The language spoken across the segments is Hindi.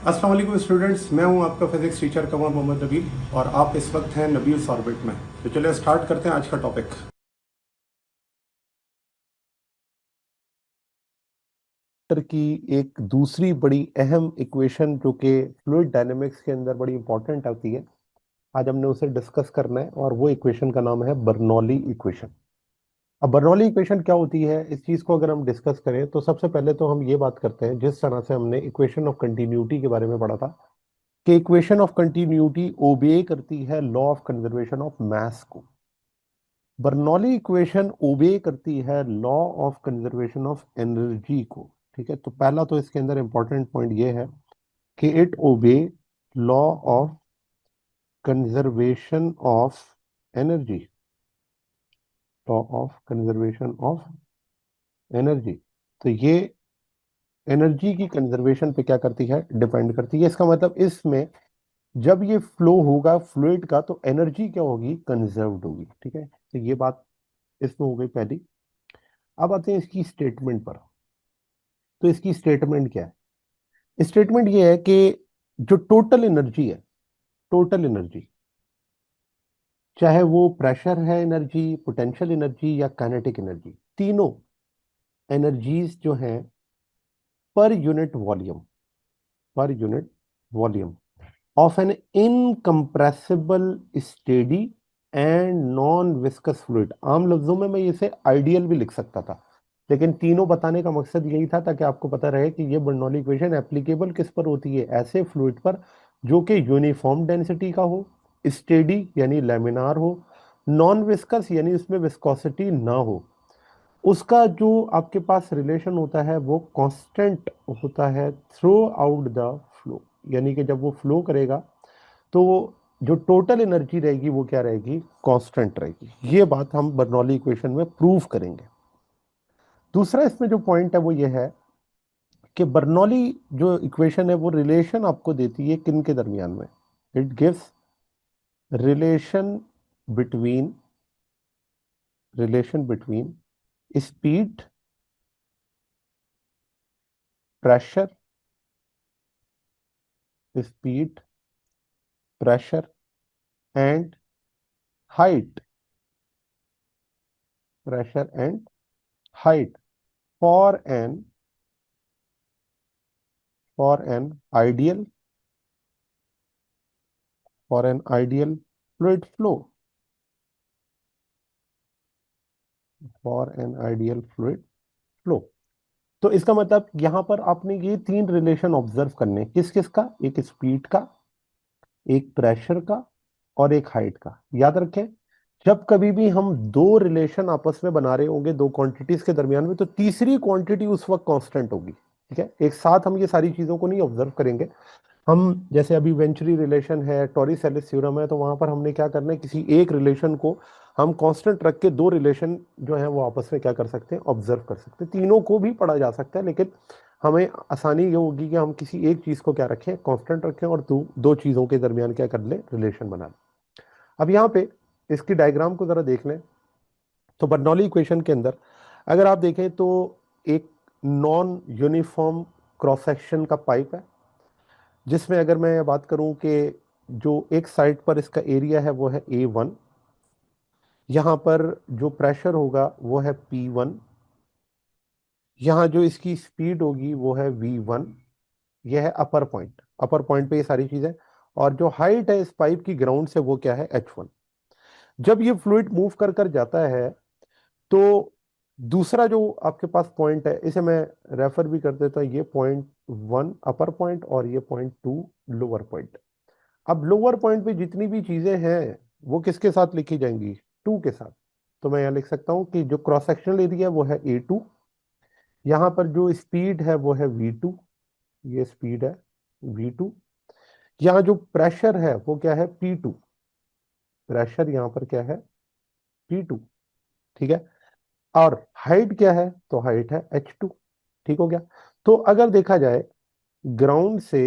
अस्सलाम वालेकुम स्टूडेंट्स, मैं हूं आपका फिजिक्स टीचर कमर मोहम्मद नबील और आप इस वक्त हैं नबील्स ऑर्बिट में। तो चलिए स्टार्ट करते हैं आज का टॉपिक। की एक दूसरी बड़ी अहम इक्वेशन जो कि फ्लूइड डायनेमिक्स के अंदर बड़ी इंपॉर्टेंट होती है, आज हमने उसे डिस्कस करना है और वो इक्वेशन का नाम है बर्नौली इक्वेशन। अब बर्नौली इक्वेशन क्या होती है, इस चीज को अगर हम डिस्कस करें तो सबसे पहले तो हम ये बात करते हैं, जिस तरह से हमने इक्वेशन ऑफ कंटिन्यूटी के बारे में पढ़ा था कि इक्वेशन ऑफ कंटिन्यूटी ओबे करती है law of conservation of mass को। बर्नौली इक्वेशन ओबे करती है law of conservation of energy को। ठीक है, तो पहला तो इसके अंदर इंपॉर्टेंट पॉइंट ये है कि it obey law of conservation of energy. Law of conservation of energy, तो ये एनर्जी की कंजर्वेशन पे क्या करती है, डिपेंड करती है। इसका मतलब इसमें जब ये फ्लो होगा फ्लूइड का तो एनर्जी क्या होगी, कंजर्व्ड होगी। ठीक है, तो ये बात इसमें हो गई पहली। अब आते हैं इसकी स्टेटमेंट पर। तो इसकी स्टेटमेंट क्या है? स्टेटमेंट ये है कि जो टोटल एनर्जी है, टोटल एनर्जी, चाहे वो प्रेशर है एनर्जी, पोटेंशियल एनर्जी या काइनेटिक एनर्जी, तीनों एनर्जीज जो हैं per unit volume, per unit volume of an incompressible steady and non viscous fluid. आम लफ्जों में मैं इसे आइडियल भी लिख सकता था, लेकिन तीनों बताने का मकसद यही था ताकि आपको पता रहे कि ये बर्नौली इक्वेशन एप्लीकेबल किस पर होती है, ऐसे फ्लूइड पर जो कि यूनिफॉर्म डेंसिटी का हो, स्टेडी यानी लैमिनार हो, नॉन विस्कस यानी उसमें विस्कोसिटी ना हो, उसका जो आपके पास रिलेशन होता है वो कांस्टेंट होता है थ्रू आउट द फ्लो। यानी कि जब वो फ्लो करेगा तो जो टोटल एनर्जी रहेगी वो क्या रहेगी, कांस्टेंट रहेगी। ये बात हम बर्नौली इक्वेशन में प्रूव करेंगे। दूसरा इसमें जो पॉइंट है वो ये है कि बर्नौली जो इक्वेशन है वो रिलेशन आपको देती है किन के दरमियान में, it gives relation between, relation between speed, pressure, speed, pressure and height, pressure and height for an, for an ideal, for an ideal fluid flow, for an ideal fluid flow. तो इसका मतलब यहां पर आपने ये तीन रिलेशन ऑब्जर्व करने, किस किस का, एक स्पीड का, एक प्रेशर का और एक हाइट का। याद रखें, जब कभी भी हम दो रिलेशन आपस में बना रहे होंगे दो क्वांटिटीज के दरमियान में, तो तीसरी क्वांटिटी उस वक्त कांस्टेंट होगी। ठीक है, एक साथ हम ये सारी चीजों को नहीं ऑब्जर्व करेंगे। हम जैसे अभी वेंचुरी रिलेशन है, टॉरिस-एलिस थ्योरम है, तो वहां पर हमने क्या करना है, किसी एक रिलेशन को हम कांस्टेंट रख के दो रिलेशन जो है वो आपस में क्या कर सकते हैं, ऑब्जर्व कर सकते हैं। तीनों को भी पढ़ा जा सकता है, लेकिन हमें आसानी ये होगी कि हम किसी एक चीज को क्या रखें, कांस्टेंट रखें और दो दो चीजों के दरमियान क्या कर लें, रिलेशन बना लें। अब यहाँ पे इसकी डायग्राम को जरा देख लें। तो बर्नौली इक्वेशन के अंदर अगर आप देखें तो एक नॉन यूनिफॉर्म क्रॉस सेक्शन का पाइप है, जिसमें अगर मैं बात करूं कि जो एक साइड पर इसका एरिया है वो है A1, यहाँ पर जो प्रेशर होगा वो है P1, यहाँ जो इसकी स्पीड होगी वो है V1। यह है अपर पॉइंट, अपर पॉइंट पे ये सारी चीजें। और जो हाइट है इस पाइप की ग्राउंड से वो क्या है, H1। जब ये फ्लूइड मूव कर कर जाता है तो दूसरा जो आपके पास पॉइंट है, इसे मैं रेफर भी कर देता हूँ, ये पॉइंट 1 अपर पॉइंट और ये पॉइंट 2 लोअर पॉइंट। अब लोअर पॉइंट पे जितनी भी चीजें हैं वो किसके साथ लिखी जाएंगी, 2 के साथ। तो मैं यहाँ लिख सकता हूँ कि जो क्रॉस सेक्शनल एरिया है वो है A2, यहाँ पर जो स्पीड है वो है V2, ये स्पीड है V2, यहाँ जो प्रेशर है वो क्या है, P2, प्रेशर यहाँ पर क्या है, P2। ठीक है, और हाइट क्या है, तो हाइट है H2। ठीक हो गया। तो अगर देखा जाए ग्राउंड से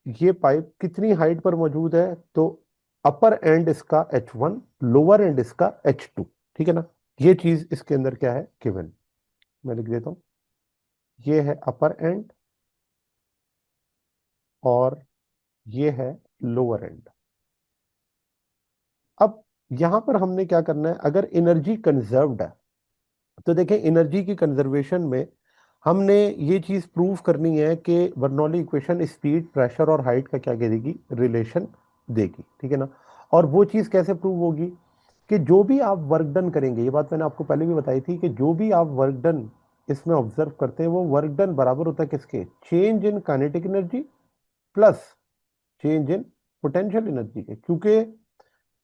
ये पाइप कितनी हाइट पर मौजूद है, तो अपर एंड इसका H1, लोअर एंड इसका H2। ठीक है ना, ये चीज इसके अंदर क्या है, गिवन। मैं लिख देता हूं, ये है अपर एंड, और ये है लोअर एंड। अब यहां पर हमने क्या करना है, अगर एनर्जी कंजर्व्ड है तो देखें एनर्जी की कंजर्वेशन में हमने ये चीज प्रूव करनी है कि बर्नौली इक्वेशन स्पीड, प्रेशर और हाइट का क्या देगी, रिलेशन देगी, ठीक है ना। और वो चीज कैसे प्रूव होगी कि जो भी आप वर्क डन करेंगे, ये बात मैंने आपको पहले भी बताई थी कि जो भी आप वर्क डन इसमें ऑब्जर्व करते हैं वो वर्क डन बराबर होता है किसके, change in kinetic energy plus change in potential energy के। क्योंकि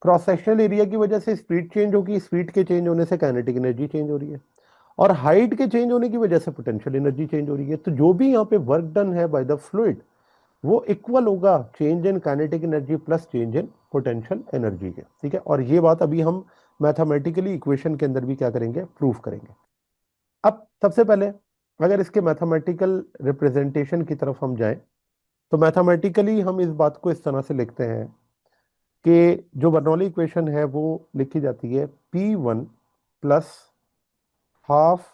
क्रॉस सेक्शनल एरिया की वजह से स्पीड चेंज होगी, स्पीड के चेंज होने से काइनेटिक एनर्जी चेंज हो रही है, और हाइट के चेंज होने की वजह से पोटेंशियल एनर्जी चेंज हो रही है। तो जो भी यहाँ पे वर्क डन है बाय द फ्लूइड वो इक्वल होगा change in kinetic energy plus change in potential energy के, ठीक है। और ये बात अभी हम मैथमेटिकली इक्वेशन के अंदर भी क्या करेंगे, प्रूफ करेंगे। अब सबसे पहले अगर इसके मैथमेटिकल रिप्रेजेंटेशन की तरफ हम जाएं तो मैथमेटिकली हम इस बात को इस तरह से लिखते हैं कि जो बर्नौली इक्वेशन है वो लिखी जाती है P1 plus half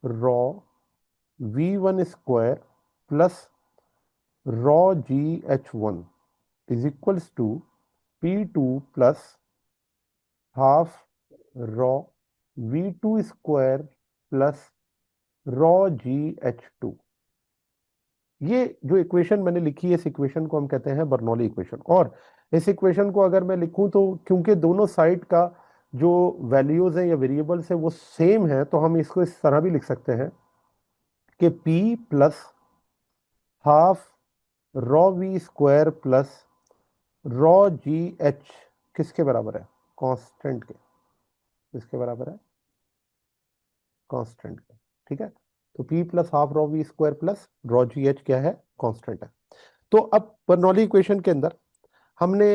rho V1 square plus rho GH1 is equals to P2 plus half rho V2 square plus rho GH2। ये जो इक्वेशन मैंने लिखी है इस इक्वेशन को हम कहते हैं बर्नौली इक्वेशन। और इस इक्वेशन को अगर मैं लिखूं तो क्योंकि दोनों साइड का जो वैल्यूज है या वेरिएबल्स है वो सेम है, तो हम इसको इस तरह भी लिख सकते हैं कि P plus half rho v square plus rho GH किसके बराबर है, कांस्टेंट के। किसके बराबर है, कांस्टेंट के, ठीक है। तो P plus half rho v square plus rho GH क्या है, कांस्टेंट है। तो अब बर्नौली इक्वेशन के अंदर हमने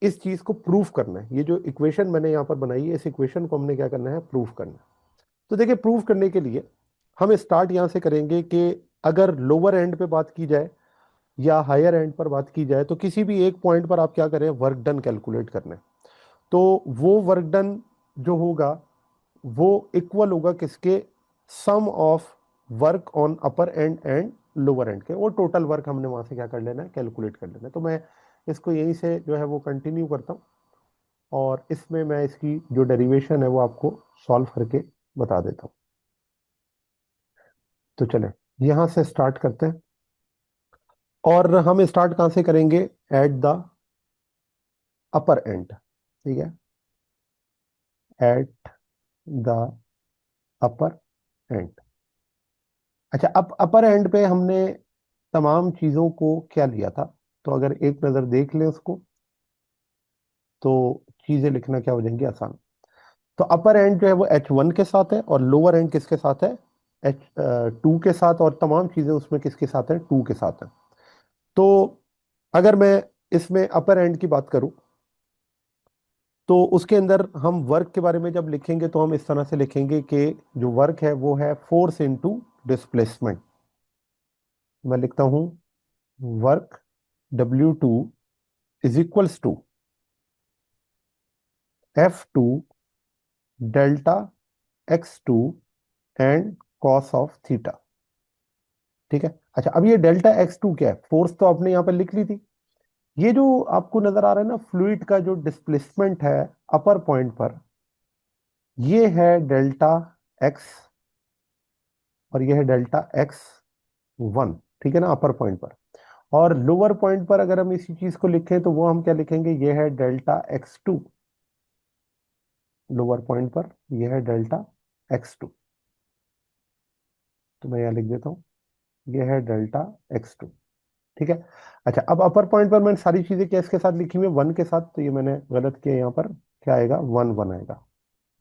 इस चीज को प्रूफ करना है। ये जो इक्वेशन मैंने यहां पर बनाई है इस इक्वेशन को हमने क्या करना है, प्रूफ करना है। तो देखिए प्रूफ करने के लिए हम स्टार्ट यहां से करेंगे कि अगर लोअर एंड पे बात की जाए या हायर एंड पर बात की जाए तो किसी भी एक पॉइंट पर आप क्या करें, वर्क डन कैलकुलेट करना है। तो वो वर्क डन जो होगा वो इक्वल होगा किसके, sum of work on upper end and lower end के। वो टोटल वर्क हमने वहां से क्या कर लेना है, कैलकुलेट कर लेना है। तो मैं इसको यहीं से जो है वो कंटिन्यू करता हूँ और इसमें मैं इसकी जो डेरिवेशन है वो आपको सॉल्व करके बता देता हूँ। तो चले यहां से स्टार्ट करते हैं और हम स्टार्ट कहां से करेंगे, एट द अपर एंड, ठीक है, एट द अपर एंड। अच्छा, अब अपर एंड पे हमने तमाम चीजों को क्या लिया था, तो अगर एक नजर देख लें उसको तो चीजें लिखना क्या हो जाएंगी, आसान। तो अपर एंड जो है वो H1 के साथ है और लोअर एंड किसके साथ है, H2 के साथ, और तमाम चीजें उसमें किसके साथ है, 2 के साथ है। तो अगर मैं इसमें अपर एंड की बात करूं तो उसके अंदर हम वर्क के बारे में जब लिखेंगे तो हम इस तरह से लिखेंगे कि जो वर्क है वो है फोर्स इनटू डिस्प्लेसमेंट। मैं लिखता हूं work W2 is equals to F2 delta X2 and cos of theta, ठीक है। अच्छा, अब ये डेल्टा X2 क्या है, फोर्स तो आपने यहां पर लिख ली थी। ये जो आपको नजर आ रहा है ना फ्लूइड का जो डिस्प्लेसमेंट है अपर पॉइंट पर, ये है डेल्टा एक्स और ये है डेल्टा X1, ठीक है ना, अपर पॉइंट पर। और लोअर पॉइंट पर अगर हम इसी चीज को लिखें तो वो हम क्या लिखेंगे, ये है डेल्टा X2। लोअर पॉइंट पर ये है डेल्टा X2, तो मैं यहां लिख देता हूं ये है डेल्टा X2, ठीक है। अच्छा, अब अपर पॉइंट पर मैंने सारी चीजें क्या इसके साथ लिखी हुई है, 1 के साथ, तो ये मैंने गलत किया, यहाँ पर क्या आएगा, 1 1 आएगा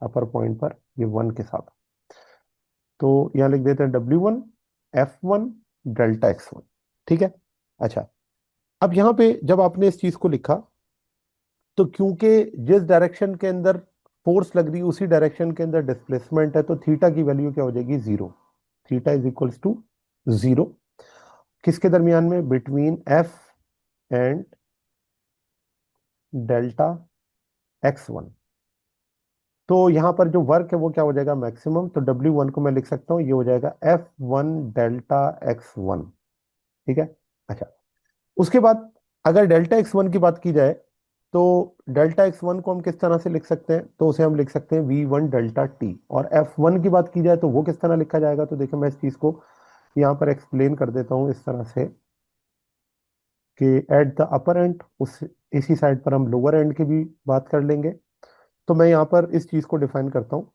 अपर पॉइंट पर, ये 1 के साथ। तो यहाँ लिख देते हैं W1 F1 डेल्टा X1, ठीक है। अच्छा, अब यहाँ पे जब आपने इस चीज को लिखा तो क्योंकि जिस डायरेक्शन के अंदर फोर्स लग रही है उसी डायरेक्शन के अंदर डिस्प्लेसमेंट है, तो थीटा की वैल्यू क्या हो जाएगी, 0। थीटा इज इक्वल्स टू 0 किसके दरमियान में, between F and delta X1। तो यहां पर जो वर्क है वो क्या हो जाएगा, मैक्सिमम। तो W1 को मैं लिख सकता हूं, ये हो जाएगा F1 डेल्टा X1, ठीक है। अच्छा, उसके बाद अगर डेल्टा एक्स वन की बात की जाए तो डेल्टा एक्स वन को हम किस तरह से लिख सकते हैं, तो उसे हम लिख सकते हैं वी वन डेल्टा टी। और एफ वन की बात की जाए तो वो किस तरह लिखा जाएगा, तो देखिए मैं इस चीज को यहाँ पर एक्सप्लेन कर देता हूँ इस तरह से कि एट द अपर एंड, उस इसी साइड पर हम लोअर एंड की भी बात कर लेंगे। तो मैं यहाँ पर इस चीज को डिफाइन करता हूँ,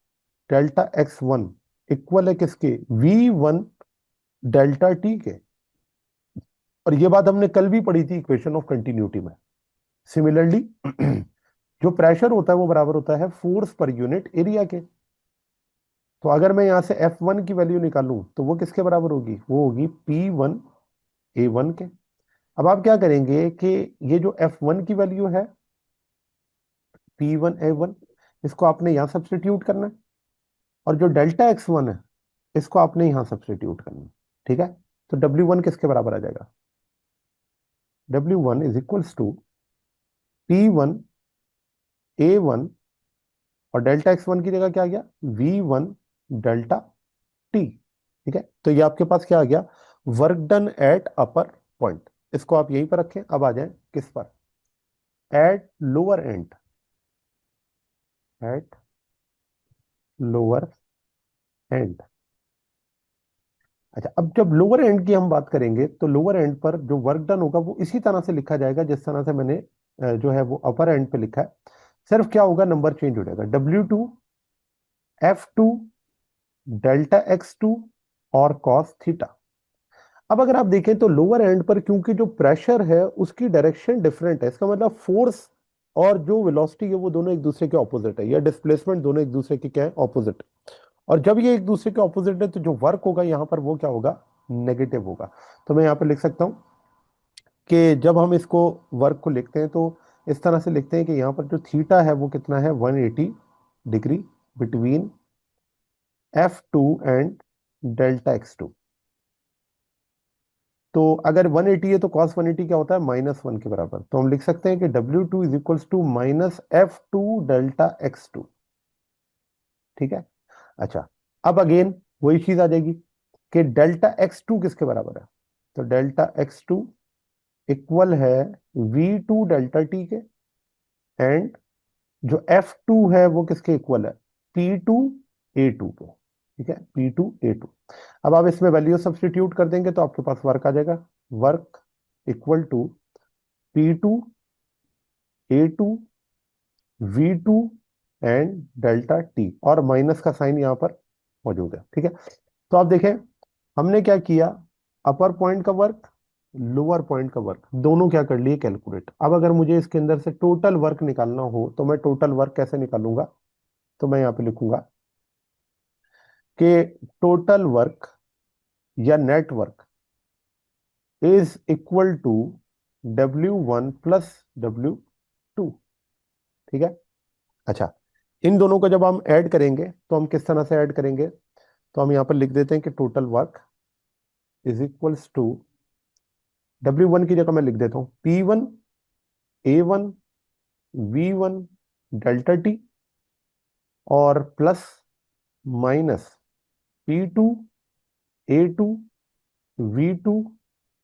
डेल्टा एक्स वन इक्वल है किसके, वी वन डेल्टा टी के। और ये बात हमने कल भी पढ़ी थी इक्वेशन ऑफ कंटिन्यूटी में। सिमिलरली जो प्रेशर होता है वो बराबर होता है फोर्स पर यूनिट एरिया के। तो अगर मैं यहां से एफ वन की वैल्यू निकालूं तो वो किसके बराबर होगी, वो होगी पी वन ए वन के। अब आप क्या करेंगे कि ये जो एफ वन की वैल्यू है पी वन ए वन, इसको आपने यहां सब्सटीट्यूट करना है। और जो डेल्टा एक्स वन है इसको आपने यहां सब्सटीट्यूट करना है। ठीक है, तो डब्ल्यू वन किसके बराबर आ जाएगा, W one is equals to P one A one, और डेल्टा एक्स वन की जगह क्या आ गया, वी वन डेल्टा टी। ठीक है, तो ये आपके पास क्या आ गया, work done at upper point. इसको आप यहीं पर रखें। अब आ जाए किस पर, at lower and, at lower and. अच्छा, अब जब लोअर एंड की हम बात करेंगे तो लोअर एंड पर जो वर्क डन होगा वो इसी तरह से लिखा जाएगा जिस तरह से मैंने जो है वो अपर एंड पे लिखा है। सिर्फ क्या होगा, नंबर चेंज हो जाएगा, W two F two delta X two और कॉस थीटा। अब अगर आप देखें तो लोअर एंड पर क्योंकि जो प्रेशर है उसकी डायरेक्शन डिफरेंट है, इसका मतलब फोर्स और जो वेलोसिटी है वो दोनों एक दूसरे के ऑपोजिट है, या डिस्प्लेसमेंट दोनों एक दूसरे के क्या है, ऑपोजिट। और जब ये एक दूसरे के ऑपोजिट है तो जो वर्क होगा यहाँ पर वो क्या होगा, नेगेटिव होगा। तो मैं यहाँ पर लिख सकता हूँ कि जब हम इसको वर्क को लिखते हैं तो इस तरह से लिखते हैं कि यहाँ पर जो थीटा है वो कितना है, 180 degree between F two and delta X two. तो अगर 180 है तो कॉस 180 क्या होता है, माइनस वन के बराबर। तो हम लिख सकते हैं कि W two is equals to minus F two delta X two. ठीक है, अच्छा, अब अगेन वही चीज आ जाएगी कि डेल्टा एक्स टू किसके बराबर है, तो डेल्टा एक्स टू इक्वल है वी टू डेल्टा टी के, एंड जो एफ टू है वो किसके इक्वल है, पी टू ए टू के। ठीक है, पी टू ए टू। अब आप इसमें वैल्यू सब्सटीट्यूट कर देंगे तो आपके पास वर्क आ जाएगा, work equal to P two A two V two and delta T, और माइनस का साइन यहाँ पर मौजूद है। ठीक है, तो आप देखें हमने क्या किया, अपर पॉइंट का वर्क लोअर पॉइंट का वर्क दोनों क्या कर लिए कैलकुलेट। अब अगर मुझे इसके अंदर से टोटल वर्क निकालना हो तो मैं टोटल वर्क कैसे निकालूंगा, तो मैं यहाँ पे लिखूंगा कि टोटल वर्क या net work is equal to W one plus W two. ठीक है, अच्छा, इन दोनों को जब हम ऐड करेंगे तो हम किस तरह से ऐड करेंगे, तो हम यहाँ पर लिख देते हैं कि total work is equals to, W one की जगह मैं लिख देता हूँ P one A one V one delta T, और plus minus P two A two V two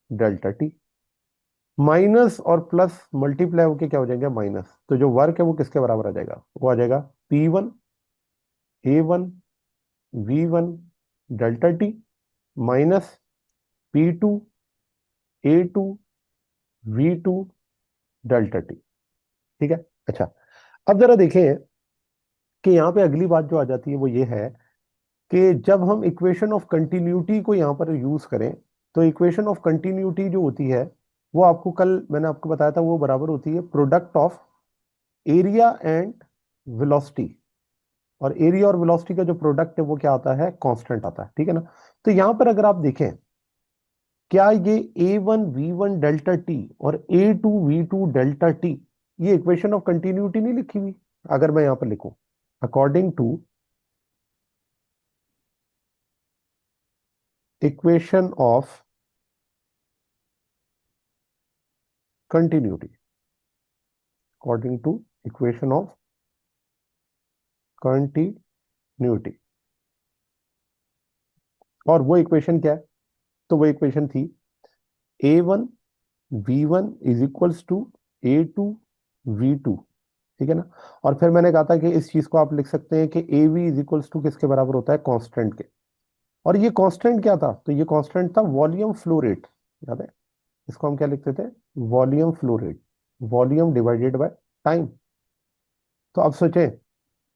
delta T. Minus और प्लस मल्टीप्लाई होके क्या हो जाएगा, माइनस। तो जो वर्क है वो किसके बराबर आ जाएगा, वो आ जाएगा P one A one V one delta T minus P two A two V two delta T. ठीक है, अच्छा, अब जरा देखें कि यहाँ पे अगली बात जो आ जाती है वो ये है कि जब हम इक्वेशन ऑफ कंटिन्यूटी को यहाँ पर यूज करें तो इक्वेशन ऑफ कंटिन्यूटी जो होती है वो आपको कल मैंने आपको बताया था, वो बराबर होती है product of area and velocity. और एरिया और वेलोसिटी का जो प्रोडक्ट है वो क्या आता है, कांस्टेंट आता है। ठीक है ना, तो यहां पर अगर आप देखें क्या ये A one V one delta T और A two V two delta T ये इक्वेशन ऑफ कंटिन्यूटी नहीं लिखी हुई, अगर मैं यहां पर लिखूं according to equation of continuity, according to equation of continuity, और वो इक्वेशन क्या है, तो वो इक्वेशन थी A one V1 is equals to A2 V2, ठीक है ना। और फिर मैंने कहा था कि इस चीज को आप लिख सकते हैं कि AV इज इक्वल्स टू किसके बराबर होता है, कांस्टेंट के। और ये कांस्टेंट क्या था, तो ये कांस्टेंट था वॉल्यूम फ्लो रेट, याद है। इसको हम क्या लिखते थे, volume flow rate, volume divided by time. तो अब सोचें,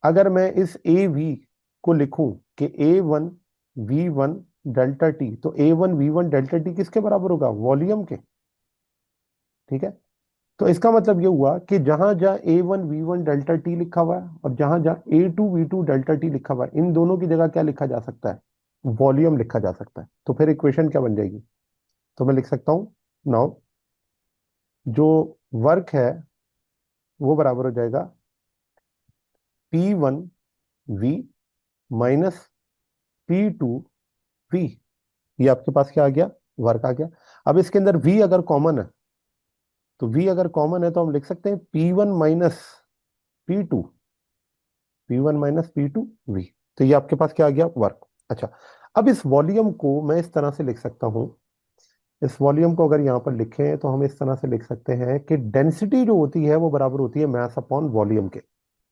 अगर मैं इस AV को लिखूं कि A1 V1 डेल्टा टी, तो A1 V1 डेल्टा टी किसके बराबर होगा, वॉल्यूम के, ठीक है। तो इसका मतलब ये हुआ कि जहां जहां A1 V1 डेल्टा टी लिखा हुआ है और जहां जहां A2 V2 डेल्टा टी लिखा हुआ है, इन दोनों की जगह क्या लिखा जा सकता है, वॉल्यूम लिखा जा सकता है। तो फिर इक्वेशन क्या बन जाएगी, तो मैं लिख सकता हूं नाउ, जो वर्क है वो बराबर हो जाएगा P1V माइनस P2V। ये आपके पास क्या आ गया, वर्क आ गया। अब इसके अंदर V अगर कॉमन है, तो V अगर कॉमन है तो हम लिख सकते हैं P1 - P2, P1 - P2V। तो ये आपके पास क्या आ गया, वर्क। अच्छा, अब इस वॉल्यूम को मैं इस तरह से लिख सकता हूं, इस वॉल्यूम को अगर यहां पर लिखें तो हम इस तरह से लिख सकते हैं कि डेंसिटी जो होती है वो बराबर होती है मास अपॉन वॉल्यूम के।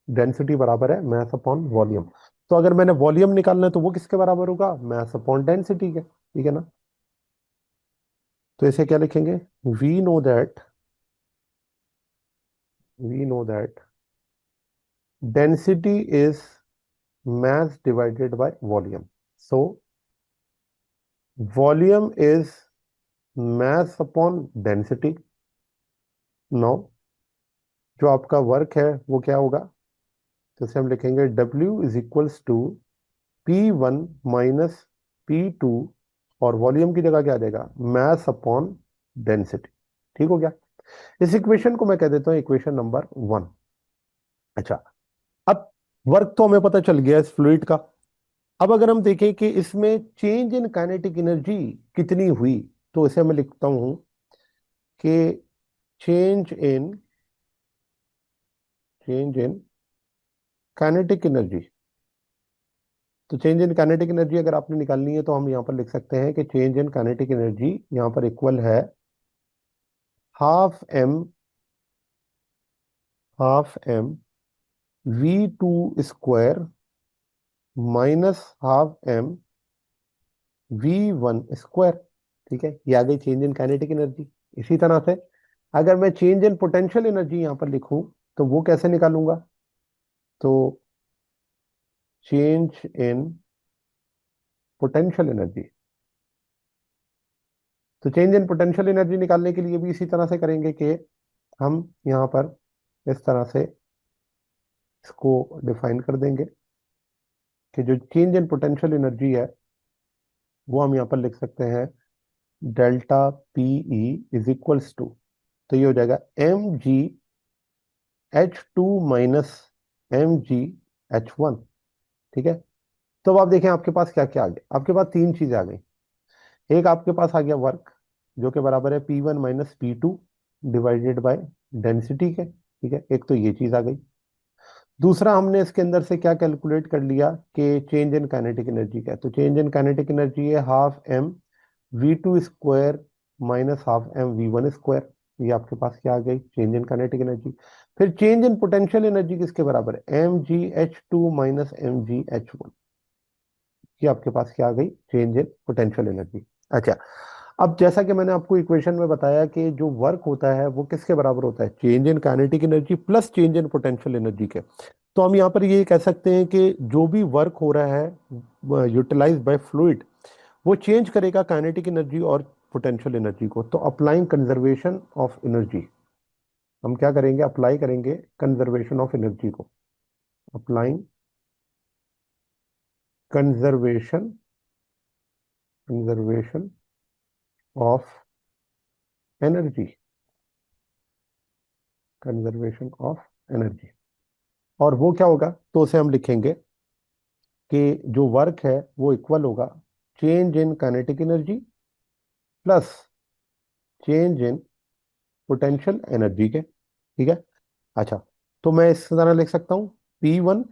डेंसिटी बराबर है मास अपॉन वॉल्यूम। तो अगर मैंने वॉल्यूम निकालना है तो वो किसके बराबर होगा, मास अपॉन डेंसिटी के, ठीक है ना। तो इसे क्या लिखेंगे, we know that, we know that density is mass divided by volume. So volume is mass upon density. Now जो आपका वर्क है वो क्या होगा, तो इसे हम लिखेंगे W is equals to P1 - P2, और वॉल्यूम की जगह क्या आ जाएगा, mass अपॉन डेंसिटी। ठीक हो गया। इस इक्वेशन को मैं कह देता हूं इक्वेशन नंबर 1। अच्छा, अब वर्क तो हमें पता चल गया इस फ्लूइड का। अब अगर हम देखें कि इसमें चेंज इन काइनेटिक एनर्जी कितनी हुई, तो इसे मैं लिखता हूं कि change in, change in kinetic energy. तो चेंज इन काइनेटिक एनर्जी अगर आपने निकालनी है तो हम यहां पर लिख सकते हैं कि चेंज इन काइनेटिक एनर्जी यहां पर इक्वल है ½ M V2 square -½ M V1 square. ठीक है, ये आ गई चेंज इन काइनेटिक एनर्जी। इसी तरह से अगर मैं चेंज इन पोटेंशियल एनर्जी यहां पर लिखूं तो वो कैसे निकालूंगा, तो चेंज इन पोटेंशियल एनर्जी, तो चेंज इन पोटेंशियल एनर्जी निकालने के लिए भी इसी तरह से करेंगे कि हम यहाँ पर इस तरह से इसको डिफाइन कर देंगे कि जो चेंज इन पोटेंशियल एनर्जी है वो हम यहाँ पर लिख सकते हैं delta PE is equals to, तो ये हो जाएगा mgH2 माइनस mgH1। ठीक है। तो अब आप देखें आपके पास क्या क्या आ गया, आपके पास तीन चीजें आ गई। एक आपके पास आ गया वर्क जो कि बराबर है P1 - P2 divided by density के, ठीक है, एक तो ये चीज आ गई। दूसरा हमने इसके अंदर से क्या कैलकुलेट कर लिया कि चेंज इन काइनेटिक एनर्जी का है, तो चेंज इन काइनेटिक एनर्जी है ½ M V2 square -½ M V1 square. ये आपके पास क्या आ गई, चेंज इन काइनेटिक एनर्जी। फिर चेंज इन पोटेंशियल एनर्जी किसके बराबर है, mgH2 माइनस mgH1। ये आपके पास क्या आ गई, चेंज इन पोटेंशियल एनर्जी। अच्छा, अब जैसा कि मैंने आपको इक्वेशन में बताया कि जो वर्क होता है वो किसके बराबर होता है, change in kinetic energy plus change in potential energy के। तो हम यहाँ पर ये कह सकते हैं कि जो भी वर्क हो रहा है यूटिलाइज बाय फ्लूइड, वो चेंज करेगा काइनेटिक एनर्जी और पोटेंशियल एनर्जी को। तो अप्लाइंग कंजर्वेशन ऑफ एनर्जी, हम क्या करेंगे, अप्लाई करेंगे कंजर्वेशन ऑफ एनर्जी को। Applying conservation, conservation of energy, conservation of energy. और वो क्या होगा, तो उसे हम लिखेंगे कि जो वर्क है वो इक्वल होगा change in kinetic energy plus change in potential energy के, ठीक है। अच्छा, तो मैं इस तरह लिख सकता हूं P1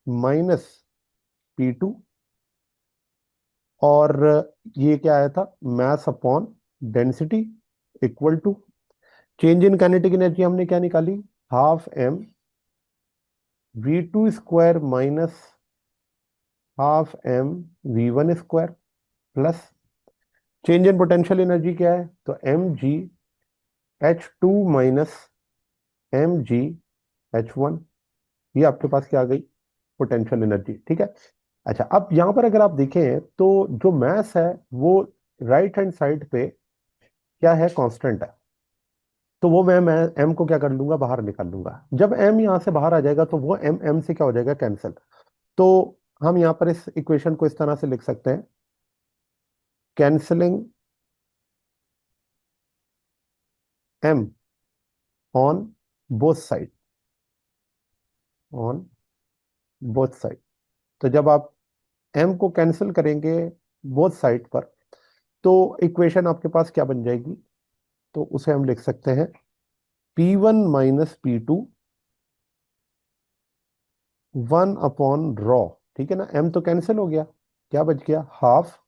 माइनस P2, और ये क्या आया था, mass upon density equal to change in kinetic energy हमने क्या निकाली, half M v2 square minus half M v1 square plus change in potential energy क्या है, तो mgh2 माइनस mgh1, ये आपके पास क्या आ गई, पोटेंशियल एनर्जी। ठीक है। अच्छा, अब यहां पर अगर आप देखें तो जो मास है वो राइट हैंड साइड पे क्या है, कांस्टेंट है। तो वो मैं एम को क्या कर लूंगा, बाहर निकाल लूंगा। जब एम यहां से बाहर आ जाएगा तो वो एम एम से क्या हो जाएगा, कैंसिल। तो हम यहां पर इस इक्वेशन को इस तरह से लिख सकते हैं, cancelling M on both side, on both side. तो जब आप एम को कैंसिल करेंगे बोथ साइड पर, तो इक्वेशन आपके पास क्या बन जाएगी, तो उसे हम लिख सकते हैं P1 माइनस P2 1/ρ। ठीक है ना, एम तो कैंसिल हो गया, क्या बच गया, half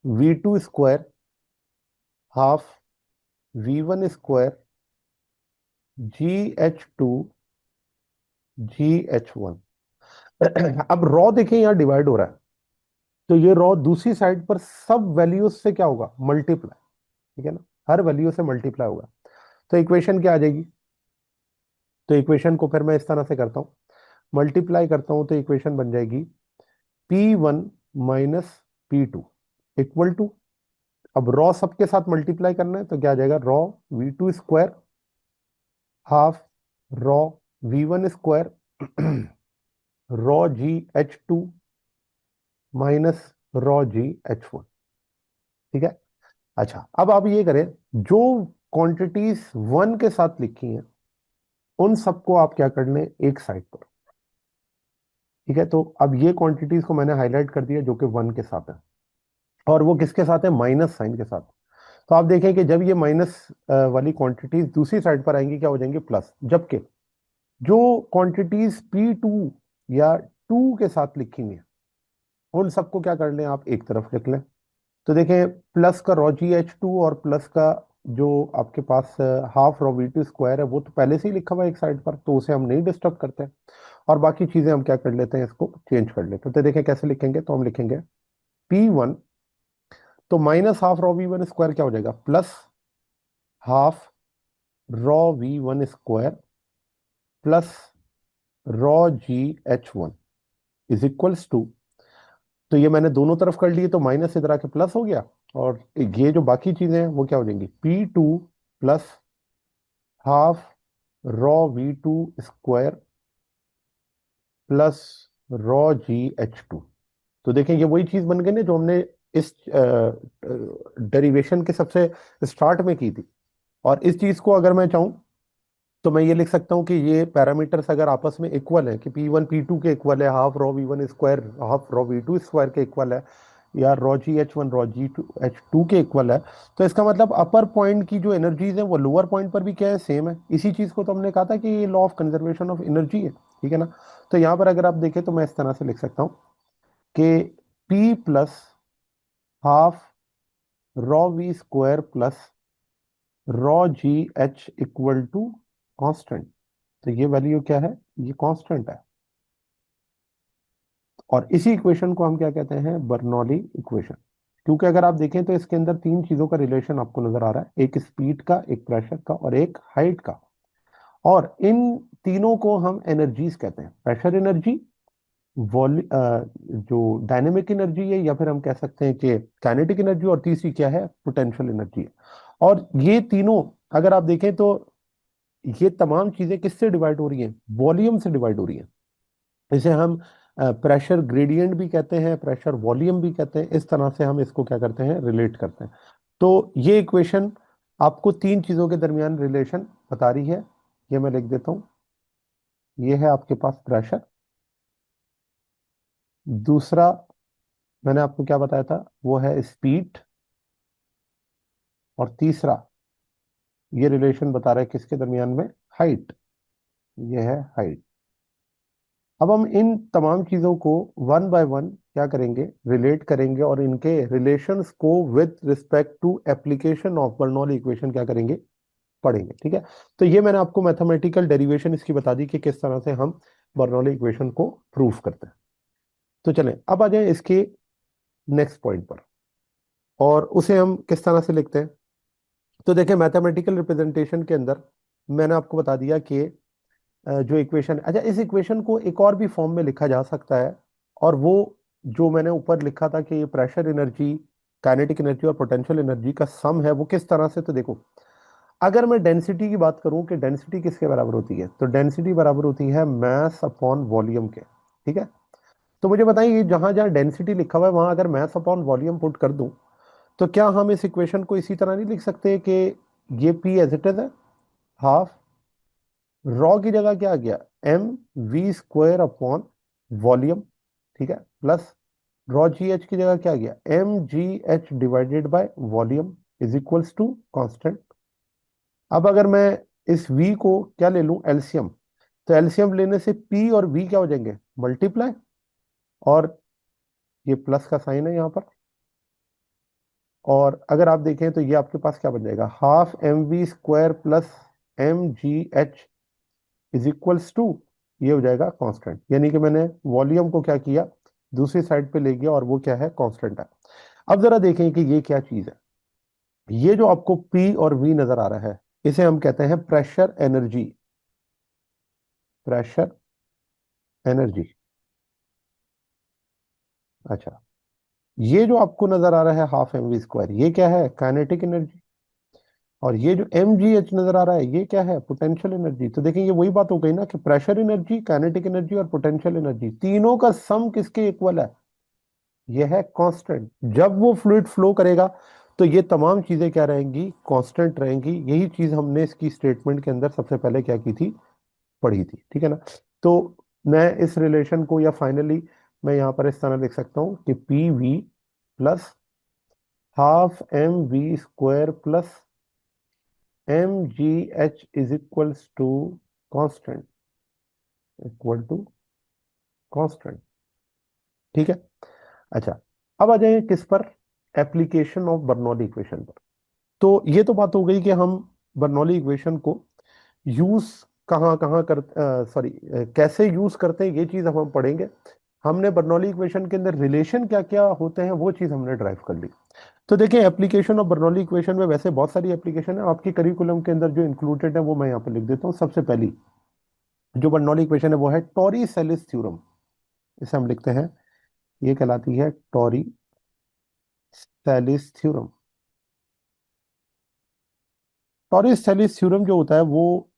v2 square half v1 square GH2 GH1। अब रॉ देखें यहाँ डिवाइड हो रहा है, तो ये रॉ दूसरी साइड पर सब वैल्यूज से क्या होगा, मल्टीप्लाई। ठीक है ना, हर वैल्यू से मल्टीप्लाई होगा। तो इक्वेशन क्या आ जाएगी, तो इक्वेशन को फिर मैं इस तरह से करता हूं, मल्टीप्लाई करता हूं, तो इक्वेशन बन जाएगी P1 minus P2 equal to, अब रॉ सबके साथ मल्टीप्लाई करना है तो क्या आ जाएगा, rho v2 square half rho v1 square rho GH2 minus rho GH1। ठीक है। अच्छा, अब आप ये करें, जो क्वांटिटीज वन के साथ लिखी हैं उन सबको आप क्या कर लें, एक साइड पर। ठीक है, तो अब ये क्वांटिटीज को मैंने हाईलाइट कर दिया जो कि वन के साथ है, और वो किसके साथ है, माइनस साइन के साथ। तो आप देखें कि जब ये माइनस वाली क्वांटिटीज दूसरी साइड पर आएंगी क्या हो जाएंगी, प्लस। जबकि जो क्वांटिटीज P2 या टू के साथ लिखी हुई हैं उन सबको क्या कर लें, आप एक तरफ लिख लें। तो देखें, प्लस का रॉ GH2 और प्लस का जो आपके पास हाफ रॉ v2 स्क्वायर है वो तो पहले से ही लिखा हुआ है एक साइड पर, तो उसे हम नहीं डिस्टर्ब करते हैं। और बाकी चीजें हम क्या कर लेते हैं, इसको चेंज कर लेते हैं। तो देखें कैसे लिखेंगे, तो हम लिखेंगे P1, तो minus half rho v1 square क्या हो जाएगा, plus half rho v1 square plus rho GH1 is equals to, तो ये मैंने दोनों तरफ कर लिए तो माइनस इधर आके प्लस हो गया, और ये जो बाकी चीजें हैं वो क्या हो जाएंगी, P2 plus half rho v2 square plus rho GH2। तो देखें ये वही चीज बन गई ना जो हमने इस डेरिवेशन के सबसे स्टार्ट में की थी। और इस चीज को अगर मैं चाहूं तो मैं ये लिख सकता हूं कि ये पैरामीटर्स अगर आपस में इक्वल है, कि P1 P2 के इक्वल है, half rho v1 square half rho v2 square के इक्वल है, या रॉ GH1 रॉ GH2 के इक्वल है, तो इसका मतलब अपर पॉइंट की जो एनर्जीज है वो लोअर पॉइंट पर भी क्या है, सेम है। इसी चीज को तो हमने कहा था कि ये law of conservation of energy है। ठीक है ना। तो यहाँ पर अगर आप देखें तो मैं इस तरह से लिख सकता हूँ कि P plus half rho v square plus rho GH equal to constant. तो ये वैल्यू क्या है, ये कांस्टेंट है। और इसी इक्वेशन को हम क्या कहते हैं, बर्नौली इक्वेशन। क्योंकि अगर आप देखें तो इसके अंदर तीन चीजों का रिलेशन आपको नजर आ रहा है, एक स्पीड का, एक प्रेशर का और एक हाइट का। और इन तीनों को हम एनर्जीज कहते हैं, प्रेशर एनर्जी, जो डायनेमिक एनर्जी है, या फिर हम कह सकते हैं कि काइनेटिक एनर्जी, और तीसरी क्या है, पोटेंशियल एनर्जी है। और ये तीनों अगर आप देखें तो ये तमाम चीजें किससे डिवाइड हो रही हैं, वॉल्यूम से डिवाइड हो रही हैं। इसे हम प्रेशर ग्रेडियंट भी कहते हैं, प्रेशर वॉल्यूम भी कहते हैं। इस तरह से हम इसको क्या करते हैं, रिलेट करते हैं। तो ये इक्वेशन आपको तीन चीजों के दरमियान रिलेशन बता रही है। ये मैं लिख देता हूं, ये है आपके पास प्रेशर, दूसरा मैंने आपको क्या बताया था वो है स्पीड, और तीसरा ये रिलेशन बता रहा है किसके दरमियान में, हाइट, ये है हाइट। अब हम इन तमाम चीजों को वन बाय वन क्या करेंगे, रिलेट करेंगे और इनके रिलेशंस को with respect to application of Bernoulli equation क्या करेंगे, पढ़ेंगे। ठीक है, तो ये मैंने आपको मैथमेटिकल डेरिवेशन इसकी बता दी कि किस तरह से हम बर्नौली इक्वेशन को प्रूव करते हैं। तो चलें अब आ जाए इसके नेक्स्ट पॉइंट पर, और उसे हम किस तरह से लिखते हैं। तो देखें, मैथमेटिकल रिप्रेजेंटेशन के अंदर मैंने आपको बता दिया कि जो इक्वेशन, अच्छा इस इक्वेशन को एक और भी फॉर्म में लिखा जा सकता है, और वो जो मैंने ऊपर लिखा था कि ये प्रेशर एनर्जी, काइनेटिक एनर्जी और पोटेंशियल एनर्जी का सम है, वो किस तरह से, तो देखो अगर मैं डेंसिटी की बात करूं कि डेंसिटी किसके बराबर होती है, तो डेंसिटी बराबर होती है मास अपॉन वॉल्यूम के। ठीक है, तो मुझे बताइए जहां जहां डेंसिटी लिखा हुआ है वहां अगर मास अपॉन वॉल्यूम पुट कर दूं, तो क्या हम इस इक्वेशन को इसी तरह नहीं लिख सकते कि ये पी एज इट इज है, हाफ रॉ की जगह क्या आ गया, M V square upon volume. ठीक है, प्लस रॉ जी एच की जगह क्या आ गया, M G H divided by volume is equals to constant. अब अगर मैं इस v को क्या ले लूं, एलसीएम, तो एलसीएम लेने से p और v क्या हो जाएंगे, मल्टीप्लाई, और ये प्लस का साइन है यहां पर, और अगर आप देखें तो ये आपके पास क्या बन जाएगा, half M V square plus M G H is equals to, ये हो जाएगा कांस्टेंट, यानी कि मैंने वॉल्यूम को क्या किया, दूसरी साइड पे ले गया, और वो क्या है, कांस्टेंट है। अब जरा देखें कि ये क्या चीज है। ये जो आपको P और V नजर आ रहा है, इसे हम कहते हैं प्रेशर एनर्जी, प्रेशर एनर्जी। अच्छा, ये जो आपको नजर आ रहा है हाफ एम वी स्क्वायर, ये क्या है, काइनेटिक एनर्जी, और ये जो एम जी एच नजर आ रहा है ये क्या है, पोटेंशियल एनर्जी। तो देखें ये वही बात हो गई ना कि प्रेशर एनर्जी, काइनेटिक एनर्जी और पोटेंशियल एनर्जी तीनों का सम किसके इक्वल है, ये है कांस्टेंट। जब वो फ्लूइड फ्लो करेगा तो ये तमाम चीजें क्या रहेंगी, कांस्टेंट रहेंगी। यही चीज हमने इसकी स्टेटमेंट के अंदर सबसे पहले क्या की थी, पढ़ी थी। ठीक है ना, तो मैं इस रिलेशन को, या फाइनली मैं यहां पर इस तरह लिख सकता हूं कि P V plus half M V square plus M G H is equals to constant, equal to constant. ठीक है, अच्छा अब आ जाए किस पर, एप्लीकेशन ऑफ बर्नौली इक्वेशन पर। तो ये तो बात हो गई कि हम बर्नौली इक्वेशन को यूज कहाँ कहाँ कर, सॉरी कैसे यूज करते हैं, ये चीज अब हम पढ़ेंगे। हमने बर्नौली इक्वेशन के अंदर रिलेशन क्या क्या होते हैं वो चीज हमने ड्राइव कर ली। तो देखिए, एप्लीकेशन ऑफ बर्नौली इक्वेशन में वैसे बहुत सारी एप्लीकेशन है, आपकी करिकुलम के अंदर जो इंक्लूडेड है वो मैं यहाँ पे लिख देता हूँ। सबसे पहली जो बर्नौली इक्वेशन है वो है टॉरी सेलिस थ्योरम, इसे हम लिखते हैं, ये कहलाती है टॉरी सेलिस थ्योरम। टॉरी सेलिस थ्योरम जो होता है वो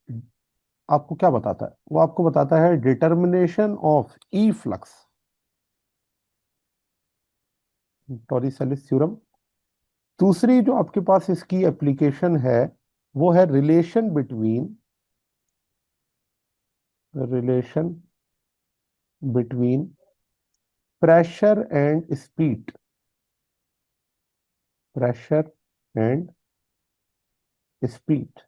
आपको क्या बताता है, वो आपको बताता है determination of E flux, Torricelli's theorem. दूसरी जो आपके पास इसकी एप्लीकेशन है वो है relation between pressure and speed, pressure and speed,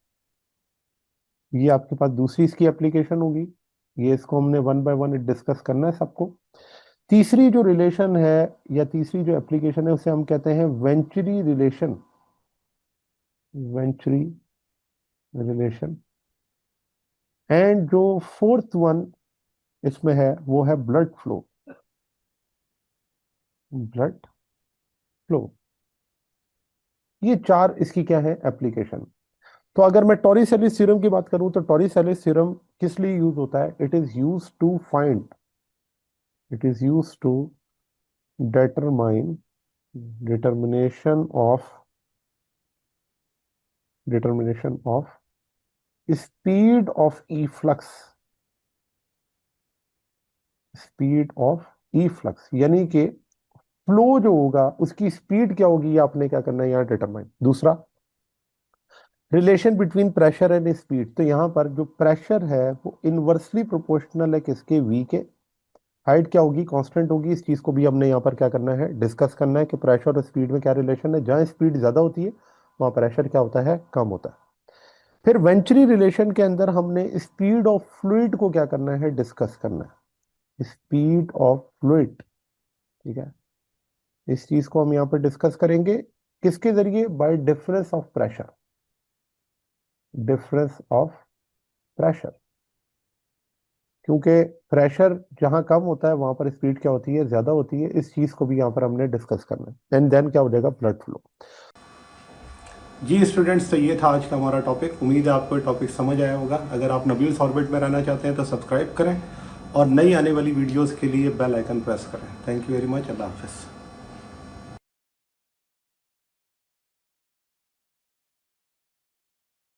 ये आपके पास दूसरी इसकी एप्लीकेशन होगी। ये इसको हमने वन बाय वन डिस्कस करना है सबको। तीसरी जो रिलेशन है या तीसरी जो एप्लीकेशन है उसे हम कहते हैं venturi relation, venturi relation. And जो फोर्थ वन इसमें है वो है ब्लड फ्लो, ब्लड फ्लो। ये चार इसकी क्या है, एप्लीकेशन। तो अगर मैं टॉरिसेलिस थ्योरम की बात करूं तो टॉरिसेलिस थ्योरम किस लिए यूज होता है, it is use to determine determination of determination of speed of efflux, speed of efflux, यानी कि फ्लो जो होगा उसकी स्पीड क्या होगी, ये आपने क्या करना है यहाँ डिटरमाइन। दूसरा, relation between pressure and speed, तो यहाँ पर जो प्रेशर है वो इनवर्सली प्रोपोर्शनल है किसके, v के। हाइट क्या होगी, कांस्टेंट होगी। इस चीज को भी हमने यहाँ पर क्या करना है, डिस्कस करना है कि प्रेशर और स्पीड में क्या रिलेशन है। जहाँ स्पीड ज्यादा होती है वहाँ प्रेशर क्या होता है, कम होता है। फिर वेंचुरी रिलेशन के अंदर हमने स्पीड ऑफ फ्लूइड को क्या करना है, डिस्कस करना है। स्पीड ऑफ फ्लूइड, ठीक है। इस चीज को हम यहाँ पर डिस्कस करेंगे किसके जरिए, bye difference of pressure, difference of pressure. क्योंकि प्रेशर जहां कम होता है वहां पर स्पीड क्या होती है, ज्यादा होती है। इस चीज को भी यहाँ पर हमने डिस्कस करना है। एंड देन क्या हो जाएगा, ब्लड फ्लो। जी स्टूडेंट्स, तो ये था आज का हमारा टॉपिक। उम्मीद है आपको टॉपिक समझ आया होगा। अगर आप नबील्स ऑर्बिट में रहना चाहते हैं तो सब्सक्राइब करें और नई आने वाली वीडियोस के लिए बेल आइकन प्रेस करें। Thank you very much. अल्लाह हाफिज़।